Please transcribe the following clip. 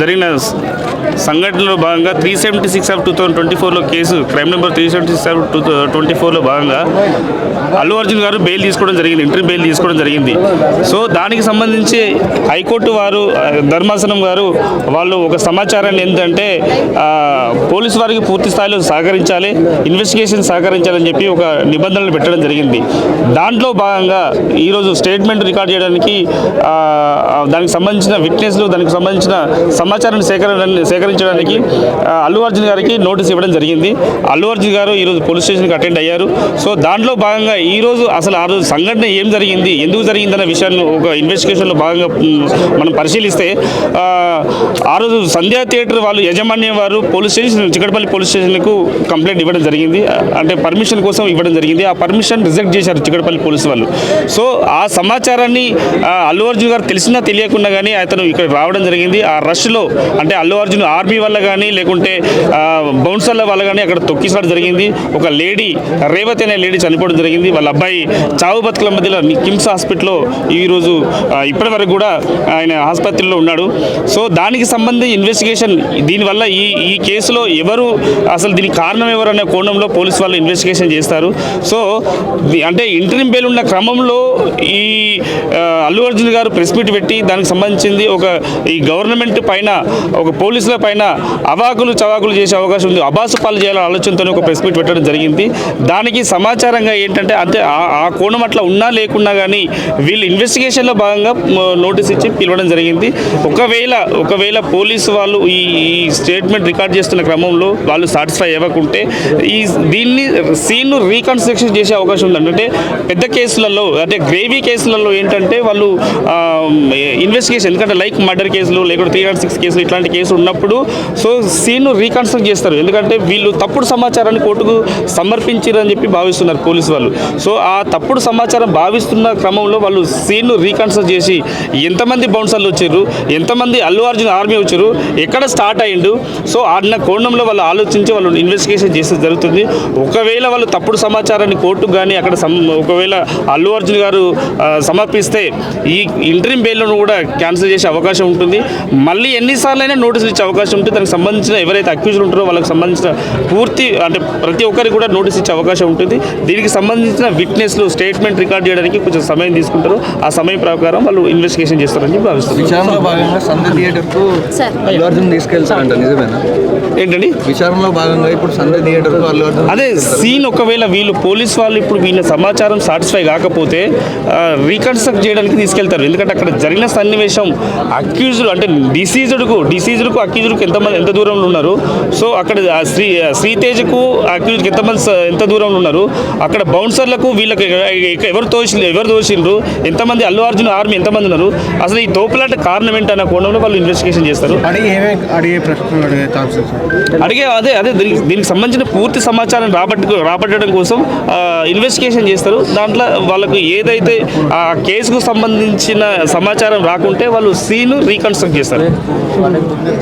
జరిగిన సంఘటనలో భాగంగా 376/2024లో కేసు క్రైమ్ నెంబర్ 376/2024లో భాగంగా అల్లు అర్జున్ గారు బెయిల్ తీసుకోవడం జరిగింది, ఇంటర్వ్యూ బెయిల్ తీసుకోవడం జరిగింది. సో దానికి సంబంధించి హైకోర్టు వారు ధర్మాసనం గారు వాళ్ళు ఒక సమాచారాన్ని ఏంటంటే పోలీసు వారికి పూర్తి స్థాయిలో సహకరించాలి, ఇన్వెస్టిగేషన్ సహకరించాలని చెప్పి ఒక నిబంధనలు పెట్టడం జరిగింది. దాంట్లో భాగంగా ఈరోజు స్టేట్మెంట్ రికార్డ్ చేయడానికి దానికి సంబంధించిన విట్నెస్లు, దానికి సంబంధించిన సమాచారాన్ని సేకరించడానికి అల్లు అర్జున్ గారికి నోటీస్ ఇవ్వడం జరిగింది. అల్లు అర్జున్ గారు ఈరోజు పోలీస్ స్టేషన్కి అటెండ్ అయ్యారు. సో దాంట్లో భాగంగా ఈరోజు అసలు ఆ రోజు సంఘటన ఏం జరిగింది, ఎందుకు జరిగిందన్న విషయాన్ని ఒక ఇన్వెస్టిగేషన్లో భాగంగా మనం పరిశీలిస్తే ఆ రోజు సంధ్యా థియేటర్ వాళ్ళు యాజమాన్యం వారు పోలీస్ స్టేషన్ చిక్కడపల్లి పోలీస్ స్టేషన్కు కంప్లైంట్ ఇవ్వడం జరిగింది, అంటే పర్మిషన్ కోసం ఇవ్వడం జరిగింది. ఆ పర్మిషన్ రిజెక్ట్ చేశారు చిక్కడపల్లి పోలీసు వాళ్ళు. సో ఆ సమాచారాన్ని అల్లు అర్జున్ గారు తెలిసినా తెలియకుండా కానీ అతను ఇక్కడ రావడం జరిగింది. ఆ రష్లో అంటే అల్లు అర్జున్ ఆర్మీ వల్ల కానీ లేకుంటే బౌన్సర్ల వల్ల కానీ అక్కడ తొక్కిసడం జరిగింది. ఒక లేడీ రేవతి అనే లేడీ చనిపోవడం జరిగింది. వాళ్ళ అబ్బాయి చావు బతుకుల మధ్యలో కిమ్స్ హాస్పిటల్లో ఈరోజు ఇప్పటి వరకు కూడా ఆయన ఆసుపత్రిలో ఉన్నాడు. సో దానికి సంబంధించి ఇన్వెస్టిగేషన్ దీనివల్ల ఈ కేసులో ఎవరు అసలు దీనికి కారణం ఎవరు అనే కోణంలో పోలీసు వాళ్ళు ఇన్వెస్టిగేషన్ చేస్తారు. సో అంటే ఇంటరిమ్ బెయిల్ ఉన్న క్రమంలో ఈ అల్లు అర్జున్ గారు ప్రెస్ మీట్ పెట్టి దానికి సంబంధించింది ఒక ఈ గవర్నమెంట్ పైన ఒక పోలీసుల పైన అవాకులు చవాకులు చేసే అవకాశం ఉంది, అబాసు పాలు చేయాలనే ఆలోచనతో ఒక ప్రెస్ మీట్ పెట్టడం జరిగింది. దానికి సమాచారంగా ఏంటంటే అంటే ఆ కోణం అట్లా ఉన్నా లేకున్నా కానీ వీళ్ళు ఇన్వెస్టిగేషన్లో భాగంగా నోటీస్ ఇచ్చి పిలవడం జరిగింది. ఒకవేళ పోలీసు వాళ్ళు ఈ స్టేట్మెంట్ రికార్డ్ చేస్తున్న క్రమంలో వాళ్ళు సాటిస్ఫై అవ్వకుంటే దీన్ని సీన్ను రీకన్స్ట్రక్షన్ చేసే అవకాశం ఉంది. అంటే పెద్ద కేసులలో అంటే గ్రేవీ కేసులలో ఏంటంటే వాళ్ళు ఇన్వెస్టిగేషన్ ఎందుకంటే లైక్ మర్డర్ కేసులు లేకుంటే 306 కేసులు ఇట్లాంటి కేసులు ఉన్నప్పుడు సో సీన్ను రీకన్స్ట్రక్ట్ చేస్తారు. ఎందుకంటే వీళ్ళు తప్పుడు సమాచారాన్ని కోర్టుకు సమర్పించారని చెప్పి భావిస్తున్నారు పోలీసు వాళ్ళు. సో ఆ తప్పుడు సమాచారం భావిస్తున్న క్రమంలో వాళ్ళు సీన్ను రీకన్స్ట్రక్ట్ చేసి ఎంతమంది బౌన్సర్లు వచ్చారు, ఎంతమంది అల్లు అర్జున్ ఆర్మీ వచ్చారు, ఎక్కడ స్టార్ట్ అయ్యిండు, సో అన్న కోణంలో వాళ్ళు ఆలోచించి వాళ్ళు ఇన్వెస్టిగేషన్ చేసేది జరుగుతుంది. ఒకవేళ వాళ్ళు తప్పుడు సమాచారాన్ని కోర్టుకు కానీ అక్కడ ఒకవేళ అల్లు అర్జున్ గారు సమర్పిస్తే ఈ ఇంటరిమ్ బెయిల్ను కూడా క్యాన్సిల్ చేసే అవకాశం ఉంటుంది. మళ్ళీ ఎన్నిసార్లైనా నోటీసులు ఇచ్చే అవకాశం ఉంటుంది. దానికి సంబంధించిన ఎవరైతే అక్యూజ్డ్ ఉంటారో వాళ్ళకి సంబంధించిన పూర్తి అంటే ప్రతి ఒక్కరికి కూడా నోటీస్ ఇచ్చే అవకాశం ఉంటుంది. దీనికి సంబంధించిన విట్నెస్లు స్టేట్మెంట్ రికార్డ్ చేయడానికి కొంచెం సమయం తీసుకుంటారు. ఆ సమయం ప్రకారం వాళ్ళు ఇన్వెస్టిగేషన్ చేస్తారని భావిస్తారు. విచారణలో భాగంగా సంధ్య థియేటర్కు అల్లు అర్జున్ తీసుకెళ్తారంట, నిజమేనా? ఏంటండి విచారణలో భాగంగా ఇప్పుడు సంధ్య థియేటర్కు అల్లు అర్జున్ అదే సీన్ ఒకవేళ వీళ్ళు పోలీస్ వాళ్ళు ఇప్పుడు వీళ్ళ సమాచారం సాటిస్ఫై కాకపోతే రీకన్స్ట్రక్ట్ చేయడానికి తీసుకెళ్తారు. ఎందుకంటే అక్కడ జరిగిన సన్నివేశం అక్యూజ్డ్ అంటే డిసీజ్డ్కు అక్యూజ్డ్కు ఎంత దూరంలో ఉన్నారు, సో అక్కడ శ్రీతేజ్కు అక్యూజ్డ్కి ఎంత దూరంలో ఉన్నారు, అక్కడ బౌన్సర్లకు వీళ్ళకి ఎవరు దోషిండ్రు, ఎంతమంది అల్లు అర్జున్ ఆర్మీ ఎంతమంది ఉన్నారు, అసలు ఈ తోపులాట కారణం ఏంటన్న కోణంలో వాళ్ళు ఇన్వెస్టిగేషన్ చేస్తారు. అదే దీనికి సంబంధించిన పూర్తి సమాచారం రాబట్టడం కోసం ఇన్వెస్టిగేషన్ చేస్తారు. దాంట్లో వాళ్ళకు ఏదైతే ఆ కేసుకు సంబంధించిన సమాచారం రాకుంటే వాళ్ళు సీను రీకన్స్ట్రక్ట్ చేస్తారు.